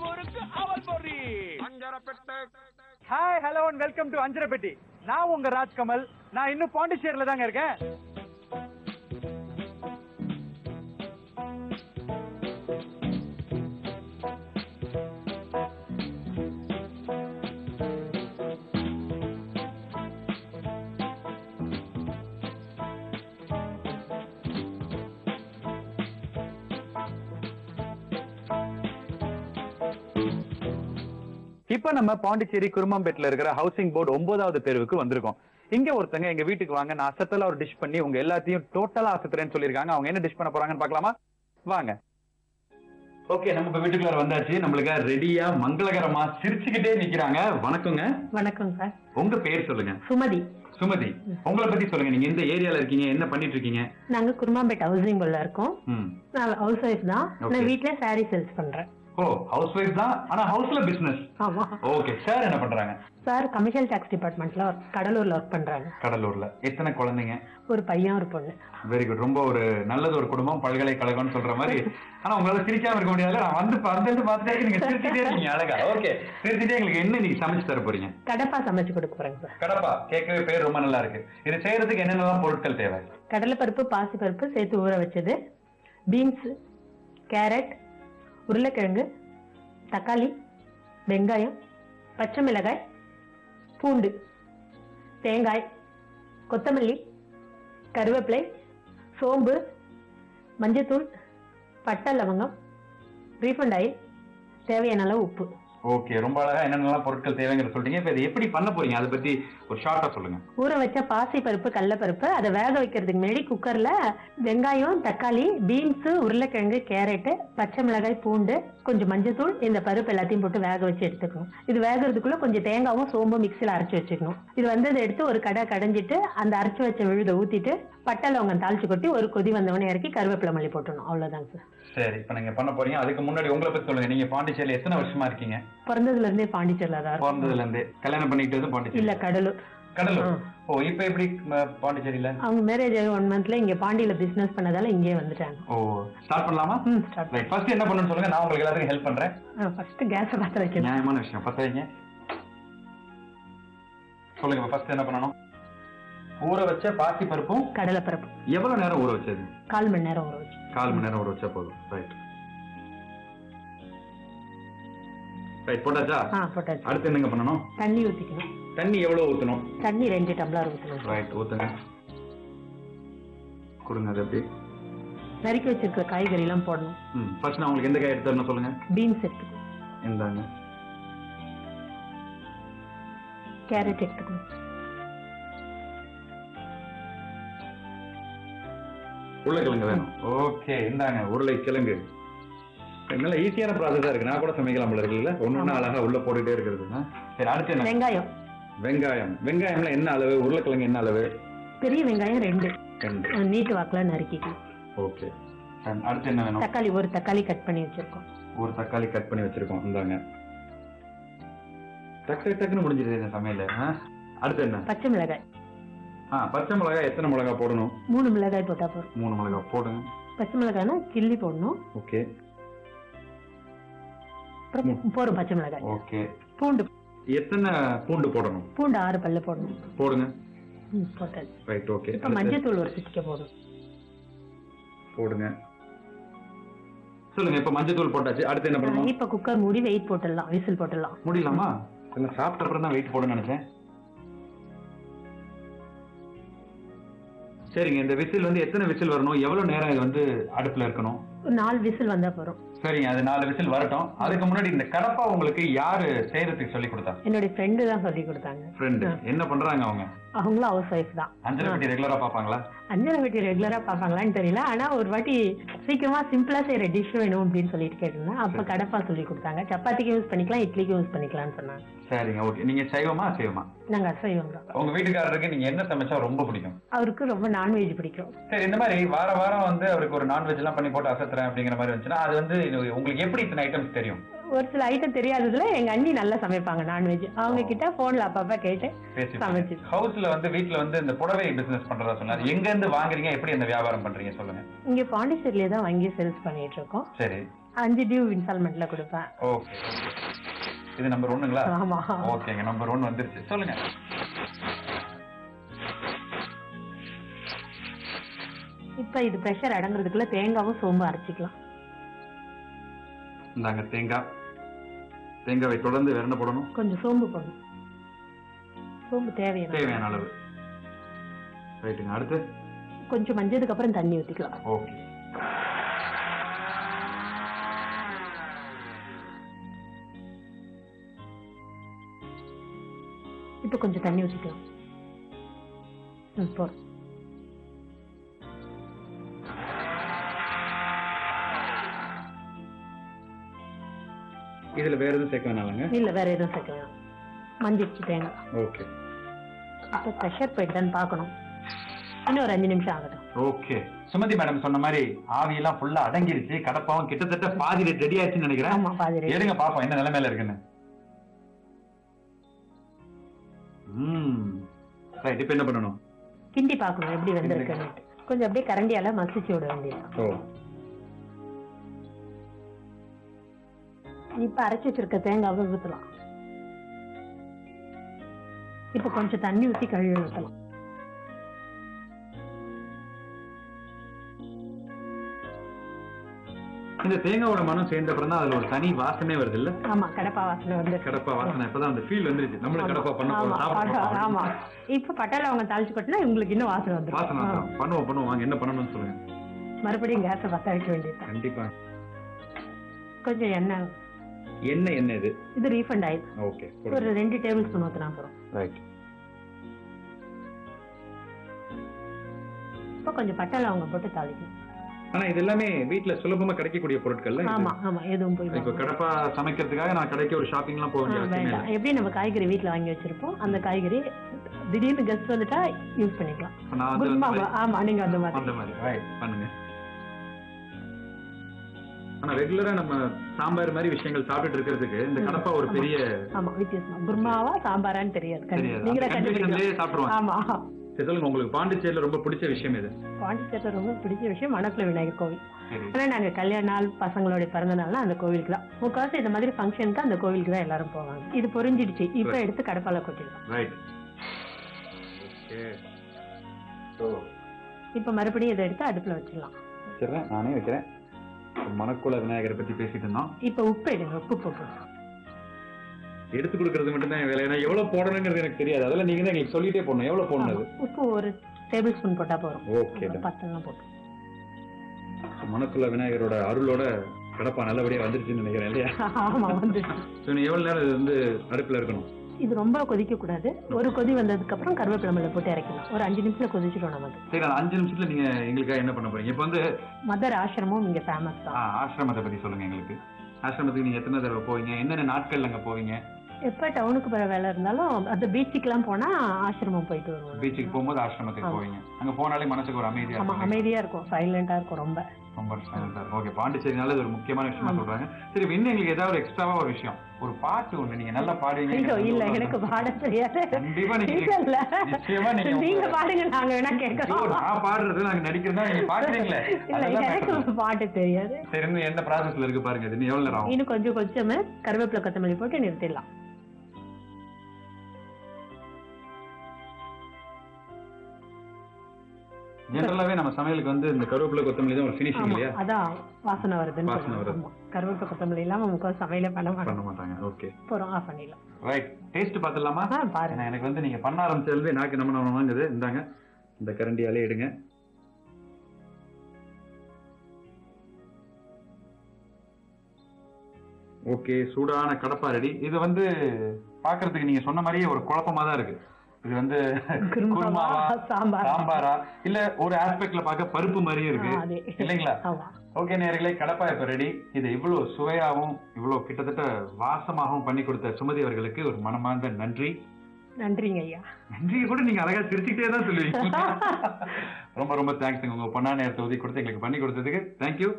ஊருக்கு அவல் பொரி Anjarapettai. Hi hello and welcome to Anjarapetti. நான் உங்க ராஜ்கமல். நான் இன்னும் பாண்டிச்சேரியில தாங்க இருக்கேன். இப்ப நம்ம பாண்டிச்சேரி குருமாம்பேட்ல இருக்கிற ஹவுசிங் போர்டு 9வது தெருவுக்கு வந்திருக்கோம். இங்க ஒருத்தங்க எங்க வீட்டுக்கு வாங்க, நான் அசத்தல ஒரு டிஷ் பண்ணி உங்க எல்லாத்தையும் டோட்டலா அசத்துறேன்னு சொல்லிருக்காங்க. அவங்க என்ன டிஷ் பண்ண போறாங்கன்னு பாக்கலாமா? வாங்க. ஓகே, நம்ம இப்ப வீட்டுக்குள்ள வந்தாச்சு. நம்மளுக்கு ரெடியா மங்களகரமா சிரிச்சுக்கிட்டே நிக்கிறாங்க. வணக்கங்க. வணக்கம் சார். உங்க பேர் சொல்லுங்க. சுமதி. சுமதி, உங்களை பத்தி சொல்லுங்க. நீங்க எந்த ஏரியால இருக்கீங்க, என்ன பண்ணிட்டு இருக்கீங்க? நாங்க குருமாம்பேட் ஹவுசிங் போர்ட்ல இருக்கோம். நான் ஹவுஸ் ஒய்ஃப் தான். நான் வீட்ல சாரி சேல்ஸ் பண்றேன். ஓ, ஹவுஸ் ஒய்ஃப் தான், ஆனா ஹவுஸ்ல பிசினஸ். ஆமா. ஓகே, சார் என்ன பண்றாங்க? சார் கமர்ஷியல் டாக்ஸ் டிபார்ட்மெண்ட்ல கடலூர்ல ஒர்க் பண்றாங்க. கடலூர்ல. எத்தனை குழந்தைங்க? ஒரு பையன் ஒரு பொண்ணு. Very good. ரொம்ப ஒரு நல்லது ஒரு குடும்பம், பல்கலைக்கழகம்னு சொல்ற மாதிரி. ஆனா உங்களால சிரிக்காம இருக்க முடியாது. நான் வந்து பார்த்துட்டே நீங்க சிரிச்சுட்டே இருக்கீங்க. அழகா. ஓகே, சிரிச்சுட்டே எங்களுக்கு என்ன நீங்க சமைச்சு தர போறீங்க? கடப்பா சமைச்சு கொடுக்க போறேங்க சார். கடப்பா கேட்கவே பேர் ரொம்ப நல்லா இருக்கு. இது செய்யறதுக்கு என்னென்னலாம் பொருட்கள் தேவை? கடலைப்பருப்பு, பாசிப்பருப்பு சேர்த்து ஊற வச்சது, பீன்ஸ், கேரட், உருளைக்கிழங்கு, தக்காளி, வெங்காயம், பச்சை மிளகாய், பூண்டு, தேங்காய், கொத்தமல்லி, கருவேப்பிலை, சோம்பு, மஞ்சத்தூள், பட்டை, லவங்கம், ரீஃபண்ட் ஆயில், தேவையான அளவு உப்பு. ஓகே, ரொம்ப அழகா என்னென்னலாம் பொருட்கள் தேவைங்கிற சொல்றீங்க. இப்ப இதை எப்படி பண்ண போறீங்க அதை பத்தி ஒரு ஷார்ட்டா சொல்லுங்க. ஊற வச்ச பாசி பருப்பு, கடலைப்பருப்பு அதை வேக வைக்கிறதுக்கு முன்னாடி குக்கர்ல வெங்காயம், தக்காளி, பீன்ஸ், உருளைக்கிழங்கு, கேரட், பச்சை மிளகாய், பூண்டு, கொஞ்சம் மஞ்சத்தூள், இந்த பருப்பு எல்லாத்தையும் போட்டு வேக வச்சு எடுத்துக்கணும். இது வேகிறதுக்குள்ள கொஞ்சம் தேங்காவும் சோம்பும் மிக்சியில அரைச்சு வச்சுக்கணும். இது வந்ததை எடுத்து ஒரு கடைஞ்சிட்டு அந்த அரைச்சு வச்ச விழுதை ஊத்திட்டு பட்டை லவங்கம் தாளிச்சு கொட்டி ஒரு கொதி வந்தவனே இறக்கி கருவேப்பிலை மல்லி போட்டணும். அவ்வளவுதாங்க சார். சரி, இப்ப நீங்க பண்ண போறீங்க. அதுக்கு முன்னாடி உங்களை பத்தி சொல்லுங்க. நீங்க பாண்டிச்சேரியில எத்தனை வருஷமா இருக்கீங்க? பிறந்ததுல இருந்தே பாண்டிச்சேரியில தான். பிறந்ததுல இருந்தே? கல்யாணம் பண்ணிட்டு பாண்டிச்சேரி? இல்ல, கடலூர். கடலூர். ஓ, இப்ப எப்படி பாண்டிச்சேரியில? அவங்க மேரேஜ் ஆகி 1 மந்த்ல இங்க பாண்டியில பிசினஸ் பண்ணதால இங்கே வந்துட்டாங்க. ஓ, ஸ்டார்ட் பண்ணலாமா? ஸ்டார்ட். ரைட், ஃபர்ஸ்ட் என்ன பண்ணணும்னு சொல்லுங்க. நான் உங்களுக்கு எல்லாத்துக்கும் ஹெல்ப் பண்றேன். ஃபர்ஸ்ட் கேஸ் பத்த வைக்கணும். நியாயமான விஷயம், பத்த வைங்க. சொல்லுங்க, ஃபர்ஸ்ட் என்ன பண்ணணும்? ஊற வச்ச பாசி பருப்பும் கடலை பருப்பு. எவ்வளவு நேரம் ஊற வச்சது? 1/4 மணி நேரம் ஊற வச்சு. 1/4 மணி நேரம் ஊற வச்சா போதும். ரைட் ரைட், போட்டாச்சா? போட்டாச்சு. அடுத்து என்னங்க பண்ணணும்? தண்ணி ஊத்திக்கணும். தண்ணி எவ்வளவு ஊத்தணும்? தண்ணி 2 டம்ளர் ஊத்தணும். ரைட், ஊத்துங்க. கொடுங்க. அது எப்படி? நறுக்கி வச்சிருக்கிற காய்கறி எல்லாம் போடணும். ஃபர்ஸ்ட் நான் உங்களுக்கு எந்த காய் எடுத்து வரணும் சொல்லுங்க. பீன்ஸ் எடுத்துக்கணும். இந்தாங்க. கேரட் எடுத்துக்கணும். உருளைக்கிழங்கு வேணும். ஓகே, இந்தாங்க உருளைக்கிழங்கு. நல்ல ஈஸியான ப்ராசஸா இருக்கு. நான் கூட சமைக்கலாம் போல இருக்குல்ல, ஒண்ணு அழகா உள்ள போட்டுட்டே இருக்கிறது. சரி, அடுத்து என்ன? வெங்காயம். வெங்காயம். வெங்காயம்ல என்ன அளவு? உருளைக்கிழங்கு என்ன அளவு? பெரிய வெங்காயம் 2 நீட்டு வாக்குல நறுக்கிக்கணும். ஓகே, அடுத்து என்ன வேணும்? தக்காளி. ஒரு தக்காளி கட் பண்ணி வச்சிருக்கோம். ஒரு தக்காளி கட் பண்ணி வச்சிருக்கோம். இந்தாங்க. டக்குன்னு முடிஞ்சிருது இந்த சமையல. அடுத்து என்ன? பச்சை மிளகாய். பச்சை மிளகாய் எத்தனை மிளகாய் போடணும்? 3 மிளகாய் போட்டா போதும். 3 மிளகாய் போடுங்க. பச்சை மிளகாய்னா கிள்ளி போடணும். ஓகே. போறோம் பச்சை மிளகாய். ஓகே. பூண்டு. எத்தனை பூண்டு போடணும்? பூண்டு 6 பல்லு போடணும். போடுங்க. போட்டாச்சு. Right, okay. இப்ப மஞ்சத்தூள் ஒரு சிட்டிகை போடணும். போடுங்க. சொல்லுங்க, இப்ப மஞ்சத்தூள் போட்டாச்சு. அடுத்து என்ன பண்ணணும்? இப்ப குக்கர் மூடி வெயிட் போட்டுடலாம். விசில் போட்டுடலாம். முடியலாமா? இல்ல, சாப்பிட்ட அப்புறம் தான் வெயிட் போடணும்னு நினைச்சேன். சரிங்க, இந்த விசில் வந்து எத்தனை விசில் வரணும்? எவ்வளவு நேரம் இது வந்து அடுப்புல இருக்கணும்? 4 விசில் வந்தா போறோம். சரிங்க, அது 4 விசில் வரட்டும். அதுக்கு முன்னாடி இந்த கடப்பா உங்களுக்கு யாரு செய்யறதுக்கு சொல்லி கொடுத்தா? என்னுடைய ஃப்ரெண்டு தான் சொல்லி கொடுத்தாங்க. ஃப்ரெண்ட். என்ன பண்றாங்க அவங்க? அவங்களும் ஹவுஸ் ஒய்ஃப் தான். அஞ்சரப்பேட்டி ரெகுலரா பாப்பாங்களா? அஞ்சரப்பேட்டி ரெகுலரா பாப்பாங்களான்னு தெரியல. ஆனா ஒரு வாட்டி சீக்கிரமா சிம்பிளா செய்யற டிஷ் வேணும் அப்படின்னு சொல்லிட்டு கேட்டிருந்தேன். அப்ப கடப்பா சொல்லி கொடுத்தாங்க. சப்பாத்திக்கு யூஸ் பண்ணிக்கலாம், இட்லிக்கு யூஸ் பண்ணிக்கலாம்னு சொன்னாங்க. சரிங்க, ஓகே. நீங்க சைவமா அசைவமா? நாங்க அசைவம் தான். உங்க வீட்டுக்காரருக்கு நீங்க என்ன சமைச்சா ரொம்ப பிடிக்கும்? அவருக்கு ரொம்ப நான்வெஜ் பிடிக்கும். சரி, இந்த மாதிரி வாரம் வந்து அவருக்கு ஒரு நான்வெஜ் எல்லாம் பண்ணி போட்டு அசத்துறேன் அப்படிங்கிற மாதிரி வந்துச்சுன்னா அது வந்து உங்களுக்கு எப்படி இத்தனை ஐட்டம்ஸ் தெரியும்? ஒரு சில ஐட்டம் தெரியாததுல எங்க அண்ணி நல்லா சமைப்பாங்க நான்வெஜ். அவங்க கிட்ட போன்ல அப்பப்ப கேட்டு சமைச்சு. ஹவுஸ்ல வந்து வீட்டுல வந்து இந்த புடவை பிசினஸ் பண்றதா சொன்னாரு. எங்க இருந்து வாங்குறீங்க, எப்படி அந்த வியாபாரம் பண்றீங்க சொல்லுங்க. இங்க பாண்டிச்சேரியில தான் வாங்கி சேல்ஸ் பண்ணிட்டு இருக்கோம். சரி. 5 டியூ இன்ஸ்டால்மெண்ட்ல கொடுப்பேன். ஓகே, இது நம்பர் 1ங்களா? ஆமா. ஓகேங்க, நம்பர் 1 வந்துருச்சு. சொல்லுங்க. இப்ப இது பிரஷர் அடங்குறதுக்குள்ள தேங்காவும் சோம்பு அரைச்சிக்கலாம். இந்தாங்க தேங்காய். தேங்காவை தொடர்ந்து வேற என்ன போடணும்? கொஞ்சம் சோம்பு போடணும். சோம்பு தேவையான அளவு. ரைட்டுங்க. அடுத்து கொஞ்சம் மஞ்சதுக்கு அப்புறம் தண்ணி ஊத்திக்கலாம். ஓகே. இப்ப கொஞ்சம் தண்ணி ஊத்திக்கலாம். போதும். இதுல வேற எதுவும் சேர்க்க வேணாங்க? இல்ல, வேற எதுவும் சேர்க்க வேணாம். மஞ்சிச்சு தேங்காய். ஓகே. இப்ப பிரஷர் போயிட்டான்னு பார்க்கணும். இன்னும் ஒரு 5 நிமிஷம் ஆகட்டும். ஓகே. சுமதி மேடம் சொன்ன மாதிரி ஆவியெல்லாம் ஃபுல்லா அடங்கிருச்சு. கடப்பாவும் கிட்டத்தட்ட பாதி ரெடி ஆயிடுச்சுன்னு நினைக்கிறேன். ஆமா, பாதி ரெடி. எடுங்க பாப்போம் என்ன நிலைமையில இருக்குன்னு. ரைட். இப்ப என்ன பண்ணணும்? கிண்டி பார்க்கணும் எப்படி வெந்திருக்குன்னு. கொஞ்சம் அப்படியே கரண்டியால மசிச்சு விட வேண்டியது. இப்ப அரைச்சு வச்சிருக்க தேங்காவை ஊத்தலாம். இப்ப கொஞ்சம் தண்ணி ஊத்தி கழுவி ஊத்தலாம். இந்த தேங்காவோட மனம் சேர்ந்த அப்புறம் தான் அதுல ஒரு தனி வாசனை வருது இல்ல? ஆமா, கடப்பா வாசனை வந்து. கடப்பா வாசனை இப்பதான் அந்த ஃபீல் வந்துருச்சு. நம்மளும் கடப்பா பண்ண போறோம். ஆமா. இப்ப பட்டால அவங்க தாளிச்சு கொட்டினா உங்களுக்கு இன்னும் வாசனை வந்துரும். வாசனை பண்ணுவோம். வாங்க, என்ன பண்ணணும்னு சொல்லுங்க. மறுபடியும் கேஸை பத்த வைக்க வேண்டியது. கண்டிப்பா. கொஞ்சம் எண்ணெய். என்ன இது? இது ரீஃபண்ட் ஆயில். ஓகே. ஒரு 2 டேபிள் ஸ்பூன் ஊத்தினா போறோம். ரைட். இப்ப கொஞ்சம் பட்டால அவங்க போட்டு தாளிக்கணும். ஆனா இது எல்லாமே வீட்ல சுலபமா கிடைக்கக்கூடிய பொருட்கள். ஆமா, எதுவும் போய் இப்ப கடப்பா சமைக்கிறதுக்காக நான் கடைக்கு ஒரு ஷாப்பிங் எல்லாம் போக வேண்டிய அவசியம் இல்ல. எப்படி நம்ம காய்கறி வீட்ல வாங்கி வச்சிருப்போம், அந்த காய்கறி திடீர்னு கெஸ்ட் வந்துட்டா யூஸ் பண்ணிக்கலாம். ஆமா, நீங்க அந்த மாதிரி ரைட் பண்ணுங்க. ஆனா ரெகுலரா நம்ம சாம்பார் மாதிரி விஷயங்கள் சாப்பிட்டு இருக்கிறதுக்கு இந்த கடப்பா ஒரு பெரிய வித்தியாசம். குருமாவா சாம்பாரான்னு தெரியாது. நீங்க சாப்பிடுவாங்க. ஆமா. சொல்லுங்க, உங்களுக்கு பாண்டிச்சேரியில ரொம்ப பிடிச்ச விஷயம் எது? பாண்டிச்சேரியில ரொம்ப பிடிச்ச விஷயம் மணக்குள விநாயகர் கோவில். ஆனா நாங்க கல்யாண நாள், பசங்களோட பிறந்த நாள்னா அந்த கோவிலுக்கு தான். முக்காசு இந்த மாதிரி ஃபங்க்ஷனுக்கு அந்த கோவிலுக்கு தான் எல்லாரும் போவாங்க. இது பொரிஞ்சிடுச்சு. இப்ப எடுத்து கடப்பால கொட்டிடலாம். இப்ப மறுபடியும் இதை எடுத்து அடுப்புல வச்சிடலாம். நானே வைக்கிறேன். மணக்குள விநாயகரை பத்தி பேசிட்டு இருந்தோம். இப்ப உப்பு எடுங்க. உப்பு போட்டு எடுத்து கொடுக்கறது மட்டும் தான் வேலை. எவ்வளவு போடணுங்கிறது எனக்கு தெரியாது. அதெல்லாம் நீங்க தான் எங்களுக்கு சொல்லிட்டே போடணும். எவ்வளவு போடணும்? உப்பு ஒரு டேபிள் ஸ்பூன் போட்டா போதும். ஓகே. 10 போட்டு. மணக்குள விநாயகரோட அருளோட கடப்பா நல்லபடியா வந்துருச்சுன்னு நினைக்கிறேன் இல்லையா? ஆமா, வந்துருச்சு. எவ்வளவு நேரம் இது வந்து அடுப்புல இருக்கணும்? இது ரொம்ப கொதிக்க கூடாது. ஒரு கொதி வந்ததுக்கு அப்புறம் கருவேப்பிலை போட்டு இறக்கணும். ஒரு 5 நிமிஷத்துல கொதிச்சிடும் நமக்கு. சரி, 5 நிமிஷத்துல நீங்க எங்களுக்காக என்ன பண்ண போறீங்க? இப்ப வந்து மதர் ஆசிரமம் இங்க ஃபேமஸ் தான். ஆசிரமத்தை பத்தி சொல்லுங்க எங்களுக்கு. ஆசிரமத்துக்கு நீங்க எத்தனை தடவை போவீங்க? என்னென்ன நாட்கள்ல அங்க போவீங்க? எப்ப டவுனுக்கு போற வேலை இருந்தாலும் அந்த பீச்சுக்கு எல்லாம் போனா ஆசிரமம் போயிட்டு வருவோம். பீச்சுக்கு போகும்போது ஆசிரமத்துக்கு போவீங்க. அங்க போனாலே மனசுக்கு ஒரு அமைதியா இருக்கும். அமைதியா இருக்கும். சைலண்டா இருக்கும். ரொம்ப சைலண்டா இருக்கும். ஓகே. பாண்டிச்சேரினால இது ஒரு முக்கியமான விஷயமா சொல்றாங்க. சரி, இன்னும் எங்களுக்கு ஏதாவது எக்ஸ்ட்ராவா ஒரு விஷயம், ஒரு பாட்டு ஒண்ணு நீங்க நல்லா பாடுவீங்க. இல்ல, எனக்கு பாட தெரியாது. கண்டிப்பா நீங்க பாடுங்க, நாங்க வேணா கேட்கறோம். நான் பாடுறது நாங்க நடிக்கிறதா நீங்க பாடுறீங்களே. எனக்கு பாட்டு தெரியாது. சரி, இன்னும் என்ன ப்ராசஸ்ல இருக்கு பாருங்க. இது எவ்வளவு நேரம்? இன்னும் கொஞ்சம் கருவேப்பிலை கொத்தமல்லி போட்டு நிறுத்திடலாம். ஜெனரலாவே நம்ம சமையலுக்கு வந்து இந்த கருவேப்பிலை கொத்தமல்லி தான் ஒரு ஃபினிஷிங் இல்லையா? அதான் வாசனை வருது. கருவேப்பிலை கொத்தமல்லி இல்லாம முக்க சமையலே பண்ண மாட்டாங்க. ஓகே. போறோம், ஆஃப் பண்ணிடலாம். ரைட். டேஸ்ட் பாத்துடலாமா? பாருங்க. எனக்கு வந்து நீங்க பண்ண ஆரம்பிச்சதுல நாக்கு நம்ம வாங்குது. இந்தாங்க, இந்த கரண்டியாலே எடுங்க. ஓகே. சூடான கடப்பா ரெடி. இது வந்து பாக்குறதுக்கு நீங்க சொன்ன மாதிரியே ஒரு குழப்பமா தான் இருக்கு. இது வந்து குருமாவா சாம்பாரா இல்ல ஒரு ஆஸ்பெக்ட்ல பார்க்க பருப்பு மாதிரியே இருக்கு இல்லைங்களா? ஓகே நேயர்களே, கடப்பா இப்ப ரெடி. இது இவ்வளவு சுவையாகவும் இவ்வளவு கிட்டத்தட்ட வாசமாகவும் பண்ணி கொடுத்த சுமதி அவர்களுக்கு ஒரு மனமார்ந்த நன்றி. நன்றிங்க ஐயா. நன்றியை கூட நீங்க அழகா சிரிச்சுக்கிட்டே தான் சொல்லுவீங்க. ரொம்ப ரொம்ப தேங்க்ஸ் உங்க பொண்ணா நேரத்தை ஒதுக்கி கொடுத்து எங்களுக்கு பண்ணி கொடுத்ததுக்கு. தேங்க்யூ.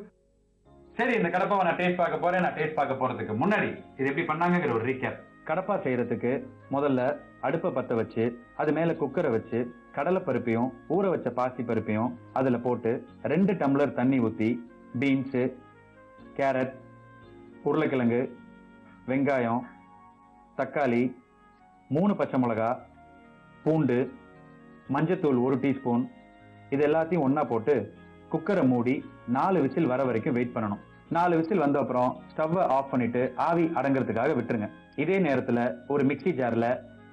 சரி, இந்த கடப்பாவை நான் டேஸ்ட் பார்க்க போறேன். நான் டேஸ்ட் பார்க்க போறதுக்கு முன்னாடி இது எப்படி பண்ணாங்கிற ஒரு ரீகேப். கடப்பா செய்யறதுக்கு முதல்ல அடுப்பை பத்த வச்சு அது மேல குக்கரை வச்சு கடலை பருப்பையும் ஊற வச்ச பாசி பருப்பையும் அதுல போட்டு 2 டம்ளர் தண்ணி ஊத்தி பீன்ஸ், கேரட், உருளைக்கிழங்கு, வெங்காயம், தக்காளி, 3 பச்சை மிளகா, பூண்டு, மஞ்சத்தூள் 1 டீஸ்பூன், இது எல்லாத்தையும் ஒண்ணா போட்டு குக்கரை மூடி 4 விசில் வர வரைக்கும் வெயிட் பண்ணணும். 4 விசில் வந்த அப்புறம் ஸ்டவ்வை ஆஃப் பண்ணிட்டு ஆவி அடங்கிறதுக்காக விட்டுருங்க. இதே நேரத்துல ஒரு மிக்ஸி ஜார்ல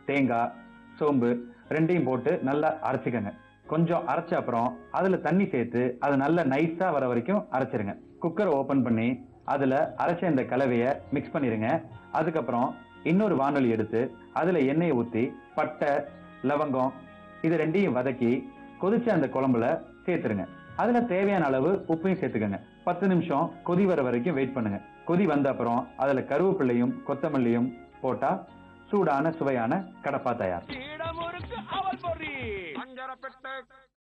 தேங்காய், சோம்பு ரெண்டையும் போட்டு நல்லா அரைச்சிக்கங்க. கொஞ்சம் அரைச்ச அப்புறம் அதுல தண்ணி சேர்த்து அது நல்லா நைஸா வர வரைக்கும் அரைச்சிருங்க. குக்கரை ஓபன் பண்ணி அதுல அரைச்ச இந்த கலவையை மிக்ஸ் பண்ணிருங்க. அதுக்கப்புறம் இன்னொரு வானொலி எடுத்து அதுல எண்ணெயை ஊத்தி பட்டை, லவங்கம் இது ரெண்டையும் வதக்கி கொதிச்ச அந்த குழம்புல சேர்த்துருங்க. அதுல தேவையான அளவு உப்பையும் சேர்த்துக்கங்க. 10 நிமிஷம் கொதி வர வரைக்கும் வெயிட் பண்ணுங்க. கொதி வந்த அப்புறம் அதுல கருவேப்பிலையும் கொத்தமல்லியும் போட்டா சூடான சுவையான கடப்பா தயார்.